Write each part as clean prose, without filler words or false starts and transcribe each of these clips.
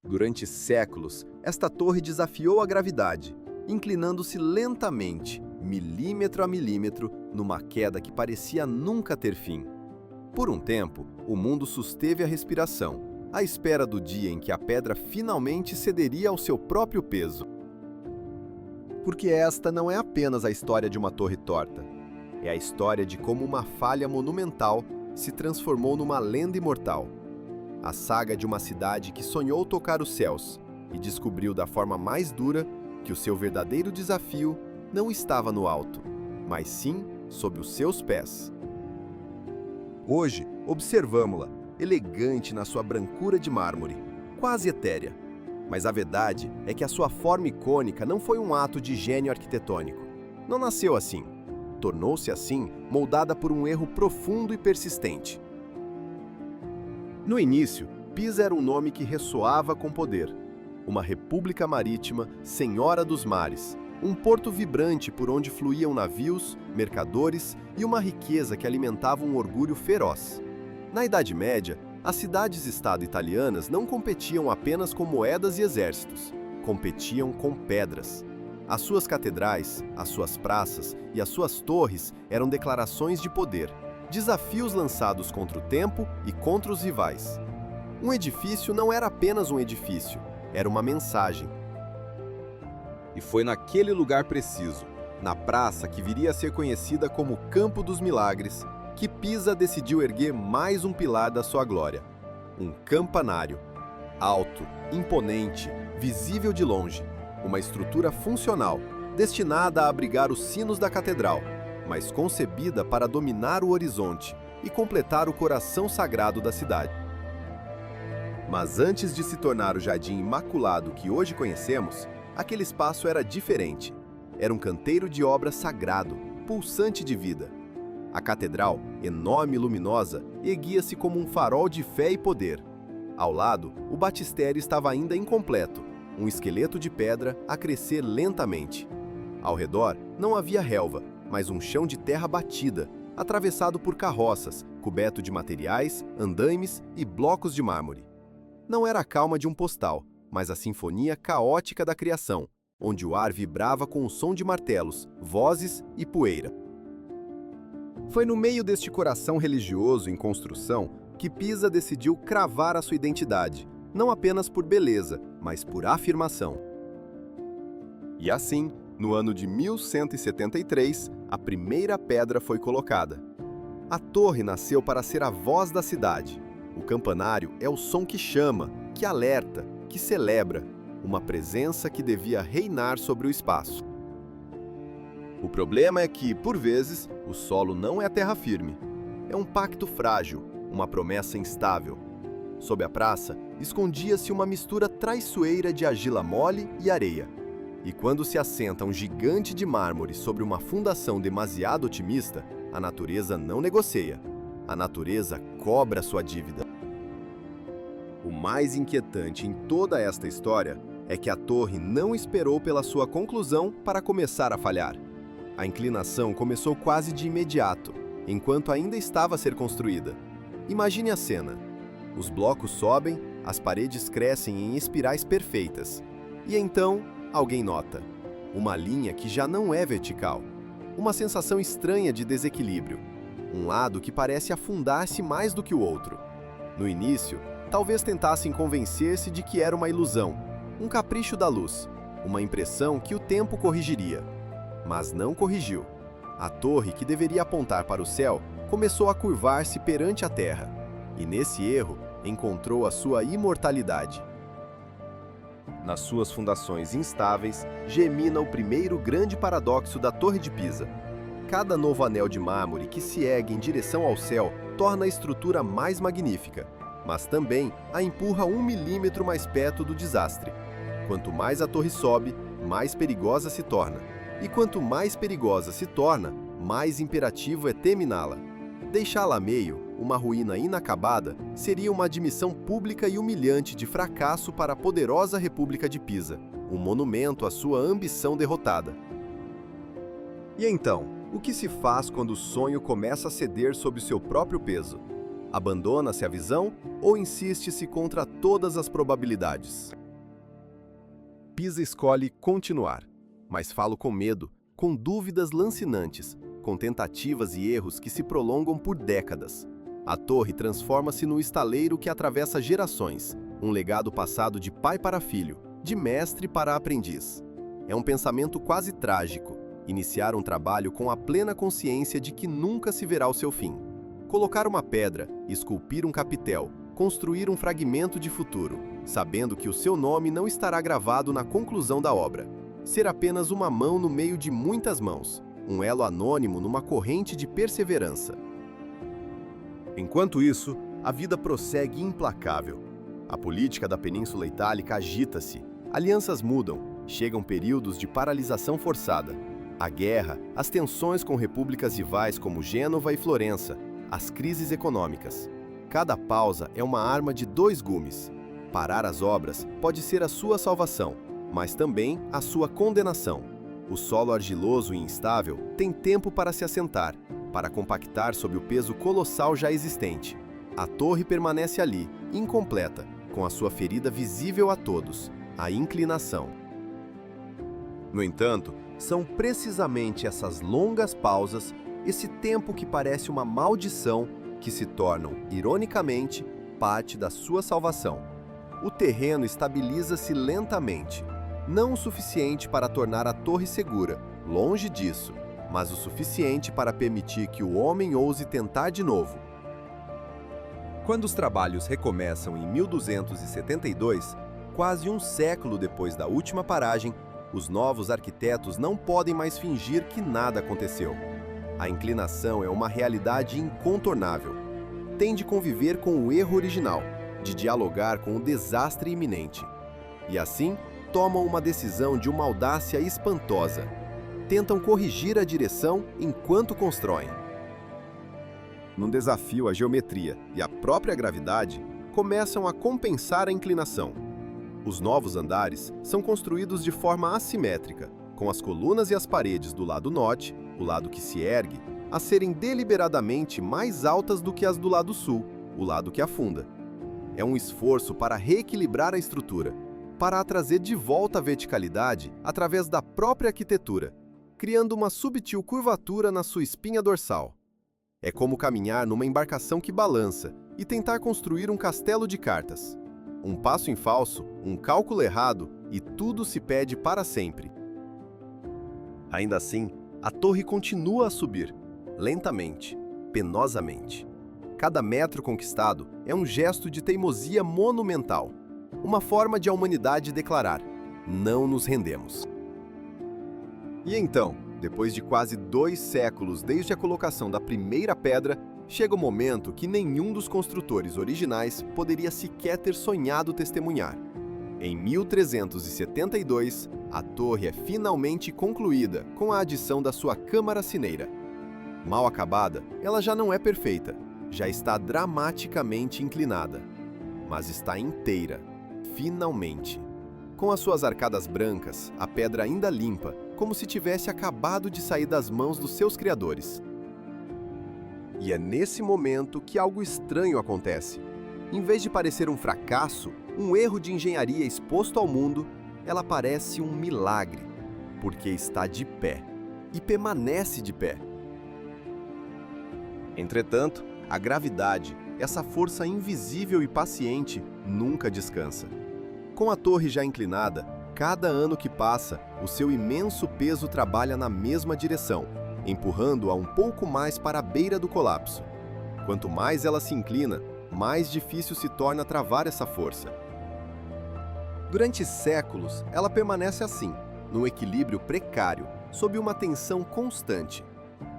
Durante séculos, esta torre desafiou a gravidade, inclinando-se lentamente, milímetro a milímetro, numa queda que parecia nunca ter fim. Por um tempo, o mundo susteve a respiração, à espera do dia em que a pedra finalmente cederia ao seu próprio peso. Porque esta não é apenas a história de uma torre torta. É a história de como uma falha monumental se transformou numa lenda imortal. A saga de uma cidade que sonhou tocar os céus e descobriu da forma mais dura que o seu verdadeiro desafio não estava no alto, mas sim sob os seus pés. Hoje, observamo-la, elegante na sua brancura de mármore, quase etérea. Mas a verdade é que a sua forma icônica não foi um ato de gênio arquitetônico. Não nasceu assim. Tornou-se assim, moldada por um erro profundo e persistente. No início, Pisa era um nome que ressoava com poder. Uma república marítima, senhora dos mares, um porto vibrante por onde fluíam navios, mercadores e uma riqueza que alimentava um orgulho feroz. Na Idade Média, as cidades-estado italianas não competiam apenas com moedas e exércitos, competiam com pedras. As suas catedrais, as suas praças e as suas torres eram declarações de poder, desafios lançados contra o tempo e contra os rivais. Um edifício não era apenas um edifício, era uma mensagem. E foi naquele lugar preciso, na praça que viria a ser conhecida como Campo dos Milagres, que Pisa decidiu erguer mais um pilar da sua glória. Um campanário. Alto, imponente, visível de longe. Uma estrutura funcional, destinada a abrigar os sinos da catedral, mas concebida para dominar o horizonte e completar o coração sagrado da cidade. Mas antes de se tornar o jardim imaculado que hoje conhecemos, aquele espaço era diferente. Era um canteiro de obra sagrado, pulsante de vida. A catedral, enorme e luminosa, erguia-se como um farol de fé e poder. Ao lado, o batistério estava ainda incompleto, um esqueleto de pedra a crescer lentamente. Ao redor, não havia relva, mas um chão de terra batida, atravessado por carroças, coberto de materiais, andaimes e blocos de mármore. Não era a calma de um postal, mas a sinfonia caótica da criação, onde o ar vibrava com o som de martelos, vozes e poeira. Foi no meio deste coração religioso em construção que Pisa decidiu cravar a sua identidade, não apenas por beleza, mas por afirmação. E assim, no ano de 1173, a primeira pedra foi colocada. A torre nasceu para ser a voz da cidade. O campanário é o som que chama, que alerta, que celebra, uma presença que devia reinar sobre o espaço. O problema é que, por vezes, o solo não é terra firme. É um pacto frágil, uma promessa instável. Sob a praça, escondia-se uma mistura traiçoeira de argila mole e areia. E quando se assenta um gigante de mármore sobre uma fundação demasiado otimista, a natureza não negocia. A natureza cobra sua dívida. O mais inquietante em toda esta história é que a torre não esperou pela sua conclusão para começar a falhar. A inclinação começou quase de imediato, enquanto ainda estava a ser construída. Imagine a cena. Os blocos sobem, as paredes crescem em espirais perfeitas. E então, alguém nota uma linha que já não é vertical. Uma sensação estranha de desequilíbrio. Um lado que parece afundar-se mais do que o outro. No início, talvez tentassem convencer-se de que era uma ilusão, um capricho da luz, uma impressão que o tempo corrigiria. Mas não corrigiu. A torre, que deveria apontar para o céu, começou a curvar-se perante a terra. E nesse erro, encontrou a sua imortalidade. Nas suas fundações instáveis, gemina o primeiro grande paradoxo da Torre de Pisa. Cada novo anel de mármore que se ergue em direção ao céu torna a estrutura mais magnífica, mas também a empurra 1 milímetro mais perto do desastre. Quanto mais a torre sobe, mais perigosa se torna. E quanto mais perigosa se torna, mais imperativo é terminá-la. Deixá-la a meio, uma ruína inacabada, seria uma admissão pública e humilhante de fracasso para a poderosa República de Pisa, um monumento à sua ambição derrotada. E então, o que se faz quando o sonho começa a ceder sob seu próprio peso? Abandona-se a visão ou insiste-se contra todas as probabilidades? Pisa escolhe continuar, mas falo com medo, com dúvidas lancinantes, com tentativas e erros que se prolongam por décadas. A torre transforma-se no estaleiro que atravessa gerações, um legado passado de pai para filho, de mestre para aprendiz. É um pensamento quase trágico, iniciar um trabalho com a plena consciência de que nunca se verá o seu fim. Colocar uma pedra, esculpir um capitel, construir um fragmento de futuro, sabendo que o seu nome não estará gravado na conclusão da obra. Ser apenas uma mão no meio de muitas mãos, um elo anônimo numa corrente de perseverança. Enquanto isso, a vida prossegue implacável. A política da Península Itálica agita-se, alianças mudam, chegam períodos de paralisação forçada. A guerra, as tensões com repúblicas rivais como Gênova e Florença, as crises econômicas. Cada pausa é uma arma de dois gumes. Parar as obras pode ser a sua salvação, mas também a sua condenação. O solo argiloso e instável tem tempo para se assentar, para compactar sob o peso colossal já existente. A torre permanece ali, incompleta, com a sua ferida visível a todos, a inclinação. No entanto, são precisamente essas longas pausas, esse tempo que parece uma maldição, que se tornam, ironicamente, parte da sua salvação. O terreno estabiliza-se lentamente, não o suficiente para tornar a torre segura, longe disso, mas o suficiente para permitir que o homem ouse tentar de novo. Quando os trabalhos recomeçam em 1272, quase um século depois da última paragem, os novos arquitetos não podem mais fingir que nada aconteceu. A inclinação é uma realidade incontornável. Tem de conviver com o erro original, de dialogar com o desastre iminente. E assim, tomam uma decisão de uma audácia espantosa. Tentam corrigir a direção enquanto constroem. Num desafio, a geometria e a própria gravidade começam a compensar a inclinação. Os novos andares são construídos de forma assimétrica, com as colunas e as paredes do lado norte, o lado que se ergue, a serem deliberadamente mais altas do que as do lado sul, o lado que afunda. É um esforço para reequilibrar a estrutura, para a trazer de volta à verticalidade através da própria arquitetura, criando uma subtil curvatura na sua espinha dorsal. É como caminhar numa embarcação que balança e tentar construir um castelo de cartas. Um passo em falso, um cálculo errado e tudo se perde para sempre. Ainda assim, a torre continua a subir, lentamente, penosamente. Cada metro conquistado é um gesto de teimosia monumental, uma forma de a humanidade declarar: não nos rendemos. E então, depois de quase 2 séculos desde a colocação da primeira pedra, chega o momento que nenhum dos construtores originais poderia sequer ter sonhado testemunhar. Em 1372, a torre é finalmente concluída com a adição da sua câmara cineira. Mal acabada, ela já não é perfeita, já está dramaticamente inclinada. Mas está inteira, finalmente. Com as suas arcadas brancas, a pedra ainda limpa, como se tivesse acabado de sair das mãos dos seus criadores. E é nesse momento que algo estranho acontece. Em vez de parecer um fracasso, um erro de engenharia exposto ao mundo, ela parece um milagre, porque está de pé, e permanece de pé. Entretanto, a gravidade, essa força invisível e paciente, nunca descansa. Com a torre já inclinada, cada ano que passa, o seu imenso peso trabalha na mesma direção, empurrando-a um pouco mais para a beira do colapso. Quanto mais ela se inclina, mais difícil se torna travar essa força. Durante séculos, ela permanece assim, num equilíbrio precário, sob uma tensão constante.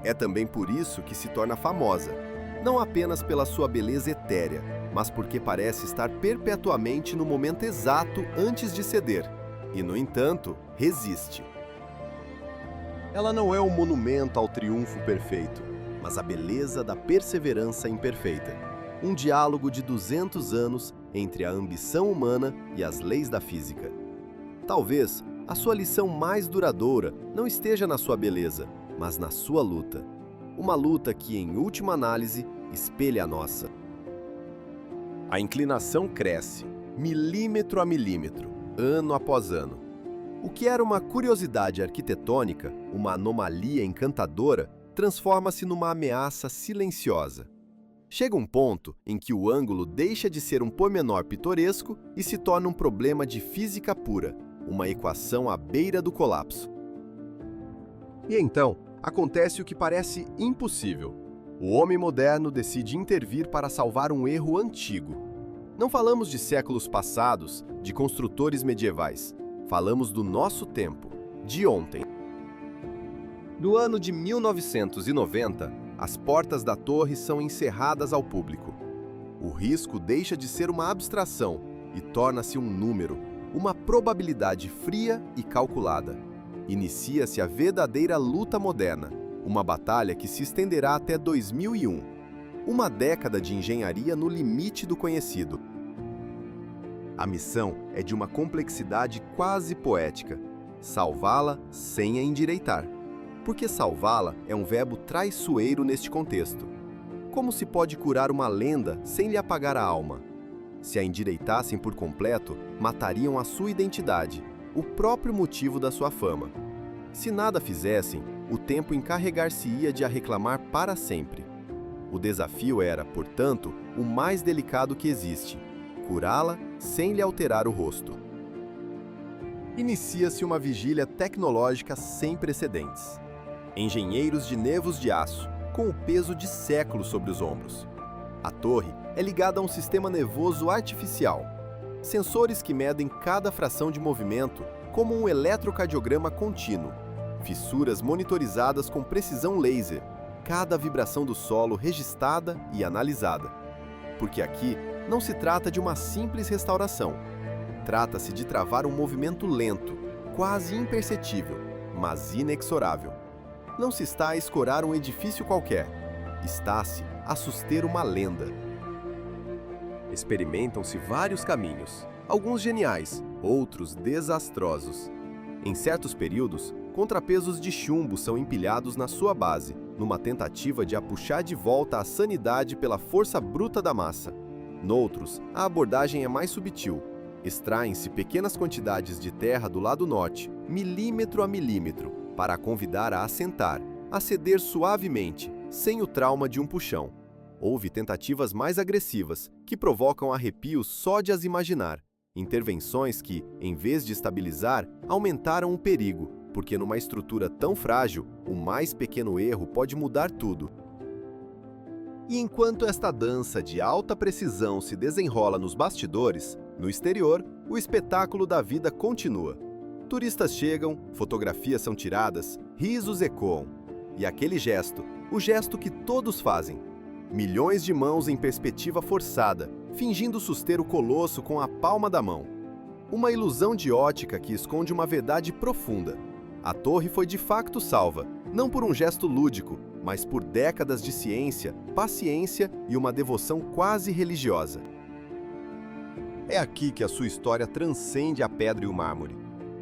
É também por isso que se torna famosa, não apenas pela sua beleza etérea, mas porque parece estar perpetuamente no momento exato antes de ceder, e, no entanto, resiste. Ela não é um monumento ao triunfo perfeito, mas a beleza da perseverança imperfeita. Um diálogo de 200 anos entre a ambição humana e as leis da física. Talvez a sua lição mais duradoura não esteja na sua beleza, mas na sua luta. Uma luta que, em última análise, espelha a nossa. A inclinação cresce, milímetro a milímetro, ano após ano. O que era uma curiosidade arquitetônica, uma anomalia encantadora, transforma-se numa ameaça silenciosa. Chega um ponto em que o ângulo deixa de ser um pormenor pitoresco e se torna um problema de física pura, uma equação à beira do colapso. E então, acontece o que parece impossível. O homem moderno decide intervir para salvar um erro antigo. Não falamos de séculos passados, de construtores medievais. Falamos do nosso tempo, de ontem. No ano de 1990, as portas da torre são encerradas ao público. O risco deixa de ser uma abstração e torna-se um número, uma probabilidade fria e calculada. Inicia-se a verdadeira luta moderna, uma batalha que se estenderá até 2001. Uma década de engenharia no limite do conhecido. A missão é de uma complexidade quase poética: salvá-la sem a endireitar. Porque salvá-la é um verbo traiçoeiro neste contexto. Como se pode curar uma lenda sem lhe apagar a alma? Se a endireitassem por completo, matariam a sua identidade, o próprio motivo da sua fama. Se nada fizessem, o tempo encarregar-se-ia de a reclamar para sempre. O desafio era, portanto, o mais delicado que existe: curá-la sem lhe alterar o rosto. Inicia-se uma vigília tecnológica sem precedentes. Engenheiros de nervos de aço, com o peso de séculos sobre os ombros. A torre é ligada a um sistema nervoso artificial. Sensores que medem cada fração de movimento, como um eletrocardiograma contínuo. Fissuras monitorizadas com precisão laser, cada vibração do solo registrada e analisada. Porque aqui não se trata de uma simples restauração. Trata-se de travar um movimento lento, quase imperceptível, mas inexorável. Não se está a escorar um edifício qualquer. Está-se a suster uma lenda. Experimentam-se vários caminhos, alguns geniais, outros desastrosos. Em certos períodos, contrapesos de chumbo são empilhados na sua base, numa tentativa de a puxar de volta à sanidade pela força bruta da massa. Noutros, a abordagem é mais sutil. Extraem-se pequenas quantidades de terra do lado norte, milímetro a milímetro, para a convidar a assentar, a ceder suavemente, sem o trauma de um puxão. Houve tentativas mais agressivas, que provocam arrepios só de as imaginar. Intervenções que, em vez de estabilizar, aumentaram o perigo, porque numa estrutura tão frágil, o mais pequeno erro pode mudar tudo. E enquanto esta dança de alta precisão se desenrola nos bastidores, no exterior, o espetáculo da vida continua. Turistas chegam, fotografias são tiradas, risos ecoam. E aquele gesto, o gesto que todos fazem. Milhões de mãos em perspectiva forçada, fingindo suster o colosso com a palma da mão. Uma ilusão de ótica que esconde uma verdade profunda. A torre foi de facto salva, não por um gesto lúdico, mas por décadas de ciência, paciência e uma devoção quase religiosa. É aqui que a sua história transcende a pedra e o mármore.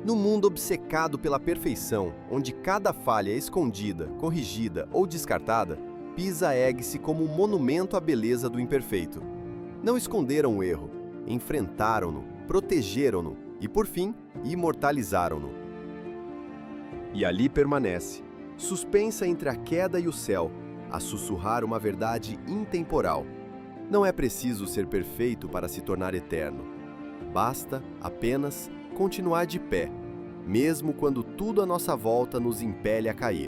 No mundo obcecado pela perfeição, onde cada falha é escondida, corrigida ou descartada, Pisa ergue-se como um monumento à beleza do imperfeito. Não esconderam o erro, enfrentaram-no, protegeram-no e, por fim, imortalizaram-no. E ali permanece, suspensa entre a queda e o céu, a sussurrar uma verdade intemporal. Não é preciso ser perfeito para se tornar eterno. Basta, apenas, continuar de pé, mesmo quando tudo à nossa volta nos impele a cair.